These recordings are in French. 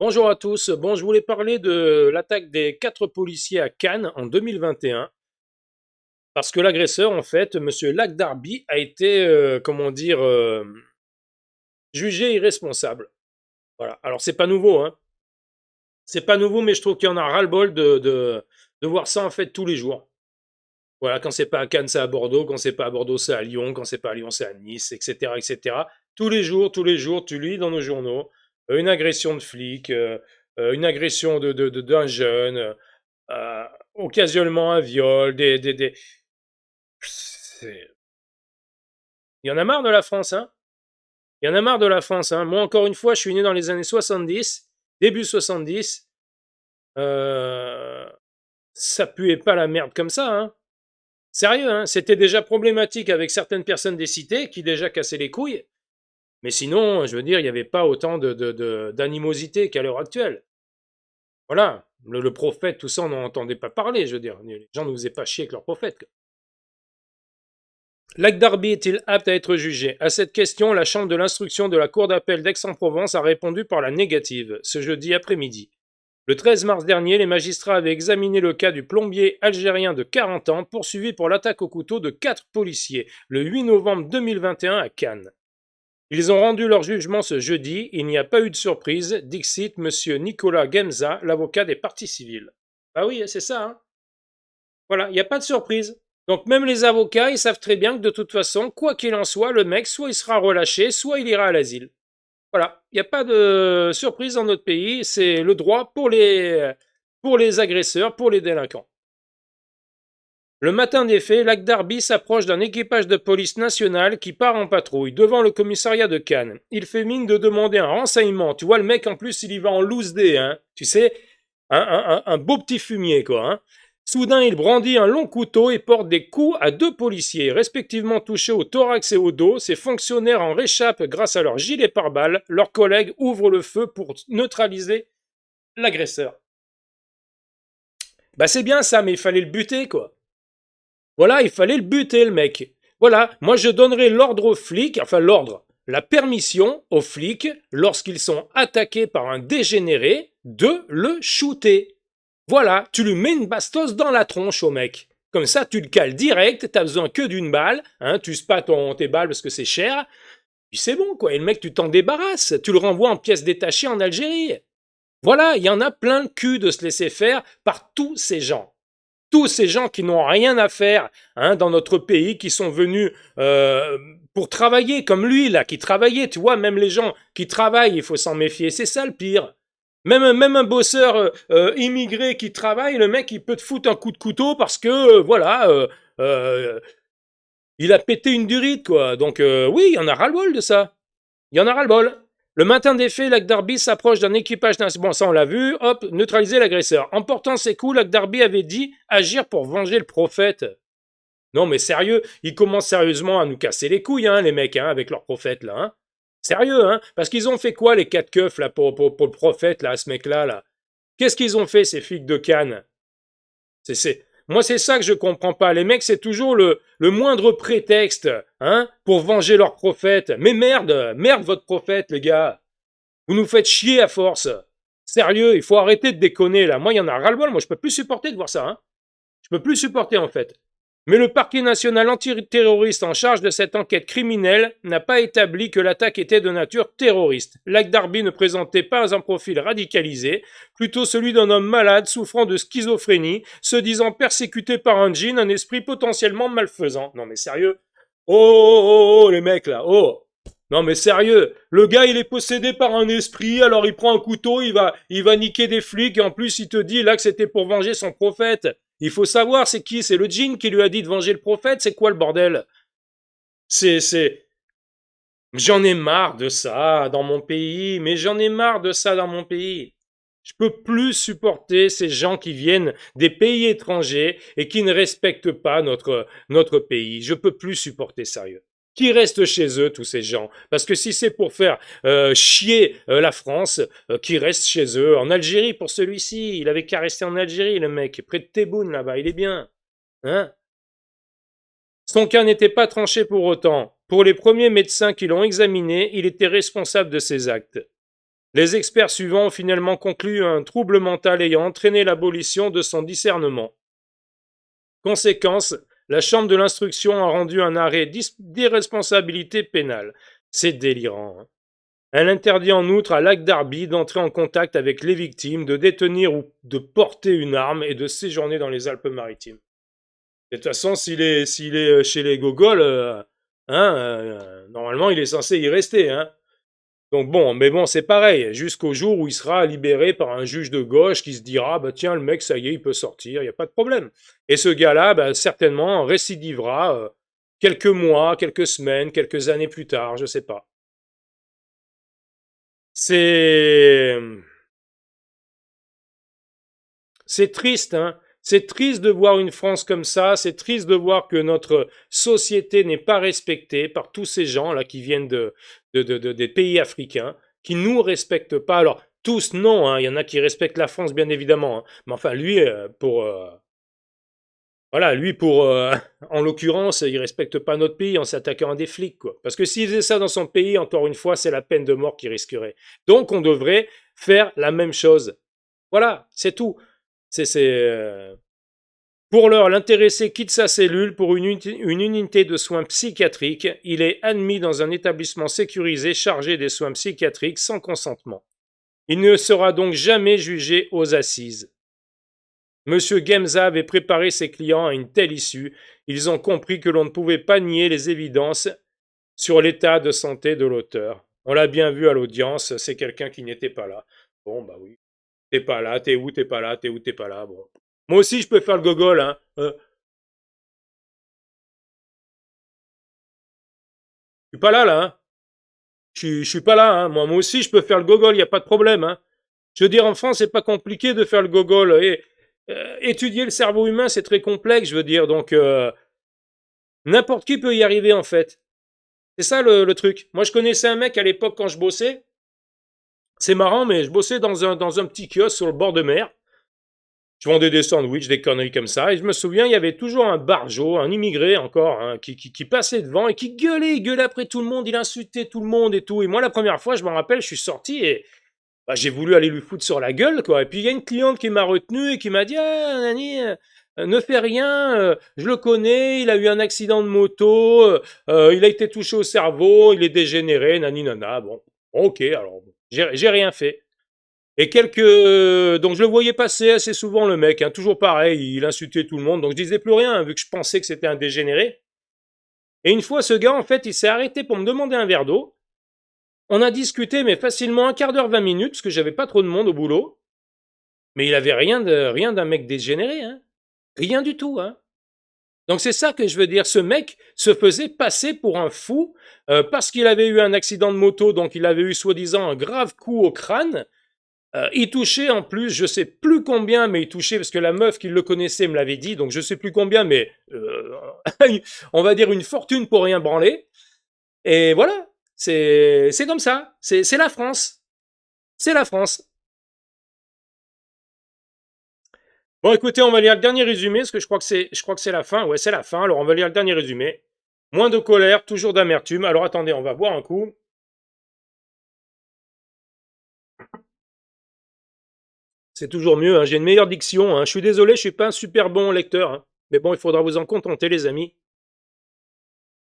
Bonjour à tous. Bon, je voulais parler de l'attaque des 4 policiers à Cannes en 2021, parce que l'agresseur, en fait, Monsieur Lakdarbi, a été, comment dire, jugé irresponsable. Voilà. Alors c'est pas nouveau, hein. C'est pas nouveau, mais je trouve qu'il y en a ras-le-bol de voir ça en fait tous les jours. Voilà, quand c'est pas à Cannes, c'est à Bordeaux, quand c'est pas à Bordeaux, c'est à Lyon, quand c'est pas à Lyon, c'est à Nice, etc., etc. Tous les jours, tu lis dans nos journaux une agression de flic, une agression d'un jeune, occasionnellement un viol, c'est- Il y en a marre de la France, hein. Il y en a marre de la France, hein. Moi, encore une fois, je suis né dans les années 70, début 70. Euh, Ça puait pas la merde comme ça, hein. Sérieux, hein. C'était déjà problématique avec certaines personnes des cités qui déjà cassaient les couilles. Mais sinon, je veux dire, il n'y avait pas autant d'animosité qu'à l'heure actuelle. Voilà. Le prophète, tout ça, on n'en entendait pas parler, je veux dire. Les gens ne faisaient pas chier avec leur prophète. Lakdarbi est-il apte à être jugé? À cette question, la chambre de l'instruction de la cour d'appel d'Aix-en-Provence a répondu par la négative, ce jeudi après-midi. Le 13 mars dernier, les magistrats avaient examiné le cas du plombier algérien de 40 ans poursuivi pour l'attaque au couteau de 4 policiers le 8 novembre 2021 à Cannes. Ils ont rendu leur jugement ce jeudi, il n'y a pas eu de surprise, dixit monsieur Nicolas Gemza, l'avocat des parties civiles. Ah oui, c'est ça, hein. Voilà, il n'y a pas de surprise. Donc même les avocats, ils savent très bien que de toute façon, quoi qu'il en soit, le mec, soit il sera relâché, soit il ira à l'asile. Voilà, il n'y a pas de surprise dans notre pays, c'est le droit pour les agresseurs, pour les délinquants. Le matin des faits, Lakdarbi s'approche d'un équipage de police nationale qui part en patrouille devant le commissariat de Cannes. Il fait mine de demander un renseignement. Tu vois, le mec, en plus, il y va en loose day, hein. Tu sais, un beau petit fumier, quoi, hein. Soudain, il brandit un long couteau et porte des coups à 2 policiers, respectivement touchés au thorax et au dos. Ces fonctionnaires en réchappent grâce à leur gilet pare-balles. Leurs collègues ouvrent le feu pour neutraliser l'agresseur. Bah c'est bien ça, mais il fallait le buter, quoi. Voilà, il fallait le buter, le mec. Voilà, moi je donnerai l'ordre aux flics, enfin l'ordre, la permission aux flics, lorsqu'ils sont attaqués par un dégénéré, de le shooter. Voilà, tu lui mets une bastos dans la tronche au mec. Comme ça, tu le cales direct, t'as besoin que d'une balle, hein, tu pas tes balles parce que c'est cher, puis c'est bon, quoi. Et le mec, tu t'en débarrasses, tu le renvoies en pièces détachées en Algérie. Voilà, il y en a plein le cul de se laisser faire par tous ces gens. Tous ces gens qui n'ont rien à faire, hein, dans notre pays, qui sont venus pour travailler, comme lui, là, qui travaillait, tu vois, même les gens qui travaillent, il faut s'en méfier, c'est ça le pire. Même un bosseur immigré qui travaille, le mec, il peut te foutre un coup de couteau parce que, voilà, il a pété une durite, quoi. Donc, oui, il y en a ras-le-bol de ça. Il y en a ras-le-bol. Le matin des faits, Lakdarbi s'approche d'un équipage Bon, ça on l'a vu, hop, neutraliser l'agresseur. En portant ses coups, Lakdarbi avait dit agir pour venger le prophète. Non mais sérieux, ils commencent sérieusement à nous casser les couilles, hein, les mecs, hein, avec leur prophète là. Hein. Sérieux, hein. Parce qu'ils ont fait quoi les 4 keufs là pour le prophète là, ce mec-là là. Qu'est-ce qu'ils ont fait ces flics de Cannes? Moi, c'est ça que je comprends pas. Les mecs, c'est toujours le moindre prétexte, hein, pour venger leur prophète. Mais merde votre prophète, les gars. Vous nous faites chier à force. Sérieux, il faut arrêter de déconner, là. Moi, il y en a ras-le-bol. Moi, je peux plus supporter de voir ça, hein. Je peux plus supporter, en fait. Mais le parquet national antiterroriste en charge de cette enquête criminelle n'a pas établi que l'attaque était de nature terroriste. Lakdarbi ne présentait pas un profil radicalisé, plutôt celui d'un homme malade souffrant de schizophrénie, se disant persécuté par un djinn, un esprit potentiellement malfaisant. Non mais sérieux. Oh, les mecs là, oh. Non mais sérieux, le gars il est possédé par un esprit, alors il prend un couteau, il va niquer des flics et en plus il te dit là que c'était pour venger son prophète. Il faut savoir c'est qui, c'est le djinn qui lui a dit de venger le prophète, c'est quoi le bordel? C'est... J'en ai marre de ça dans mon pays, mais j'en ai marre de ça dans mon pays. Je peux plus supporter ces gens qui viennent des pays étrangers et qui ne respectent pas notre pays. Je peux plus supporter sérieux. Qui restent chez eux, tous ces gens. Parce que si c'est pour faire chier la France, qui restent chez eux. En Algérie, pour celui-ci, il avait qu'à rester en Algérie, le mec, près de Tebboune, là-bas, il est bien. Hein? Son cas n'était pas tranché pour autant. Pour les premiers médecins qui l'ont examiné, il était responsable de ses actes. Les experts suivants ont finalement conclu un trouble mental ayant entraîné l'abolition de son discernement. Conséquence, la Chambre de l'instruction a rendu un arrêt d'irresponsabilité pénale. C'est délirant. Hein. Elle interdit en outre à Lac Darby d'entrer en contact avec les victimes, de détenir ou de porter une arme et de séjourner dans les Alpes-Maritimes. De toute façon, s'il est chez les Gogols, normalement, il est censé y rester. Hein. Donc bon, mais bon, c'est pareil, jusqu'au jour où il sera libéré par un juge de gauche qui se dira, bah tiens, le mec, ça y est, il peut sortir, il n'y a pas de problème. Et ce gars-là, bah, certainement, récidivera quelques mois, quelques semaines, quelques années plus tard, je sais pas. C'est triste, hein. C'est triste de voir une France comme ça, c'est triste de voir que notre société n'est pas respectée par tous ces gens là qui viennent des pays africains, qui nous respectent pas. Alors tous non, hein. Il y en a qui respectent la France bien évidemment, hein. Mais enfin lui en l'occurrence, il respecte pas notre pays en s'attaquant à des flics quoi. Parce que s'il faisait ça dans son pays, encore une fois, c'est la peine de mort qu'il risquerait. Donc on devrait faire la même chose. Voilà, c'est tout. Pour l'heure, l'intéressé quitte sa cellule pour une unité de soins psychiatriques. Il est admis dans un établissement sécurisé chargé des soins psychiatriques sans consentement. Il ne sera donc jamais jugé aux assises. Monsieur Gemza avait préparé ses clients à une telle issue. Ils ont compris que l'on ne pouvait pas nier les évidences sur l'état de santé de l'auteur. On l'a bien vu à l'audience, c'est quelqu'un qui n'était pas là. Bon, bah oui. T'es pas là, t'es où, t'es pas là, t'es où, t'es pas là, bon. Moi aussi, je peux faire le gogol, hein. Je suis pas là, là, hein. Je suis pas là, hein. Moi aussi, je peux faire le gogol, y a pas de problème, hein. Je veux dire, en France, c'est pas compliqué de faire le gogol. Et étudier le cerveau humain, c'est très complexe, je veux dire. Donc, n'importe qui peut y arriver, en fait. C'est ça le truc. Moi, je connaissais un mec à l'époque quand je bossais. C'est marrant, mais je bossais dans un petit kiosque sur le bord de mer. Je vendais des sandwichs, des conneries comme ça. Et je me souviens, il y avait toujours un barjo, un immigré encore, hein, qui passait devant et qui gueulait, il gueulait après tout le monde, il insultait tout le monde et tout. Et moi, la première fois, je me rappelle, je suis sorti et bah, j'ai voulu aller lui foutre sur la gueule, quoi. Et puis, il y a une cliente qui m'a retenu et qui m'a dit, ah, Nani, ne fais rien, je le connais, il a eu un accident de moto, il a été touché au cerveau, il est dégénéré, nani nana. Bon, ok, alors, j'ai rien fait. Et donc je le voyais passer assez souvent le mec, hein, toujours pareil, il insultait tout le monde, donc je disais plus rien, hein, vu que je pensais que c'était un dégénéré. Et une fois, ce gars, en fait, il s'est arrêté pour me demander un verre d'eau. On a discuté, mais facilement un quart d'heure, 20 minutes, parce que j'avais pas trop de monde au boulot. Mais il avait rien d'un mec dégénéré, hein. Rien du tout, hein. Donc c'est ça que je veux dire. Ce mec se faisait passer pour un fou parce qu'il avait eu un accident de moto, donc il avait eu soi-disant un grave coup au crâne. Il touchait en plus, je sais plus combien, mais il touchait parce que la meuf qui le connaissait me l'avait dit, donc je sais plus combien, mais on va dire une fortune pour rien branler. Et voilà, c'est comme ça, c'est la France, c'est la France. Bon, écoutez, on va lire le dernier résumé parce que je crois que c'est la fin. Ouais, c'est la fin. Alors on va lire le dernier résumé. Moins de colère, toujours d'amertume. Alors attendez, on va boire un coup. C'est toujours mieux, hein. J'ai une meilleure diction, hein. Je suis désolé, je suis pas un super bon lecteur, hein. Mais bon, il faudra vous en contenter, les amis.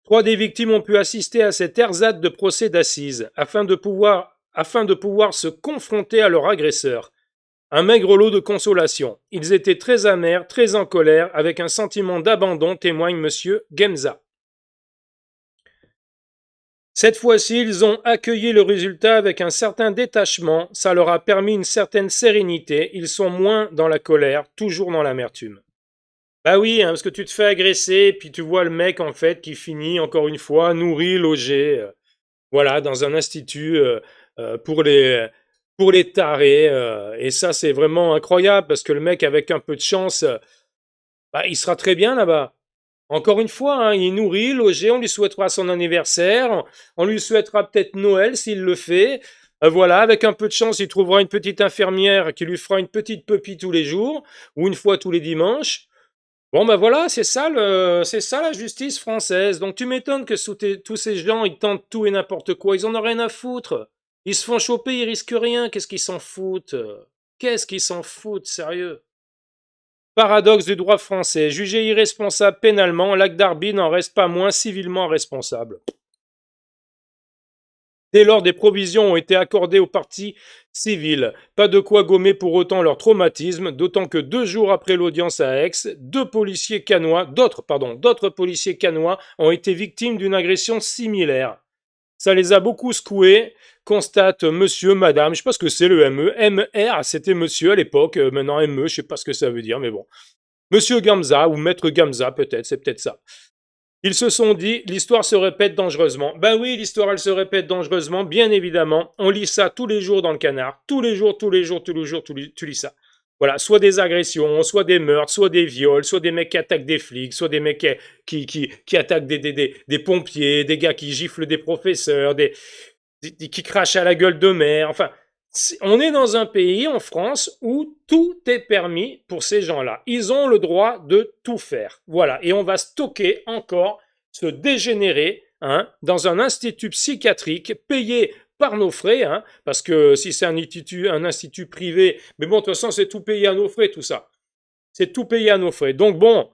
3 des victimes ont pu assister à cet ersatz de procès d'assises, afin de pouvoir se confronter à leur agresseur. Un maigre lot de consolation. Ils étaient très amers, très en colère, avec un sentiment d'abandon, témoigne monsieur Gemza. Cette fois-ci, ils ont accueilli le résultat avec un certain détachement, ça leur a permis une certaine sérénité, ils sont moins dans la colère, toujours dans l'amertume. Bah oui, hein, parce que tu te fais agresser, puis tu vois le mec en fait qui finit encore une fois nourri, logé, voilà, dans un institut pour les tarés, et ça c'est vraiment incroyable parce que le mec avec un peu de chance, bah, il sera très bien là-bas. Encore une fois, hein, il est nourri, logé, on lui souhaitera son anniversaire, on lui souhaitera peut-être Noël s'il le fait. Voilà, avec un peu de chance, il trouvera une petite infirmière qui lui fera une petite pupille tous les jours ou une fois tous les dimanches. Bon ben voilà, c'est ça la justice française. Donc tu m'étonnes que tous ces gens, ils tentent tout et n'importe quoi, ils en ont rien à foutre. Ils se font choper, ils risquent rien, qu'est-ce qu'ils s'en foutent? Qu'est-ce qu'ils s'en foutent, sérieux? Paradoxe du droit français. Jugé irresponsable pénalement, Lac Darby n'en reste pas moins civilement responsable. Dès lors, des provisions ont été accordées aux parties civiles. Pas de quoi gommer pour autant leur traumatisme, d'autant que 2 jours après l'audience à Aix, d'autres policiers cannois ont été victimes d'une agression similaire. Ça les a beaucoup secoués, constate monsieur, madame, je sais pas ce que c'est le ME. MR, c'était monsieur à l'époque, maintenant ME, je sais pas ce que ça veut dire, mais bon. Monsieur Gamza, ou maître Gamza, peut-être, c'est peut-être ça. Ils se sont dit, l'histoire se répète dangereusement. Ben oui, l'histoire, elle se répète dangereusement, bien évidemment. On lit ça tous les jours dans le canard. Tous les jours, tu lis ça. Voilà, soit des agressions, soit des meurtres, soit des viols, soit des mecs qui attaquent des flics, soit des mecs qui attaquent des pompiers, des gars qui giflent des professeurs, qui crachent à la gueule de mer. Enfin, on est dans un pays, en France, où tout est permis pour ces gens-là. Ils ont le droit de tout faire. Voilà. Et on va stocker encore ce dégénéré dans un institut psychiatrique payé par nos frais, parce que si c'est un institut privé, mais bon, de toute façon, c'est tout payé à nos frais, tout ça. C'est tout payé à nos frais. Donc bon,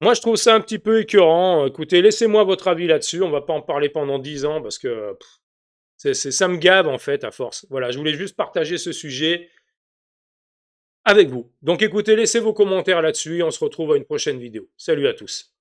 moi je trouve ça un petit peu écœurant. Écoutez, laissez-moi votre avis là-dessus. On va pas en parler pendant 10 ans parce que ça me gave en fait à force. Voilà, je voulais juste partager ce sujet avec vous. Donc écoutez, laissez vos commentaires là-dessus et on se retrouve à une prochaine vidéo. Salut à tous.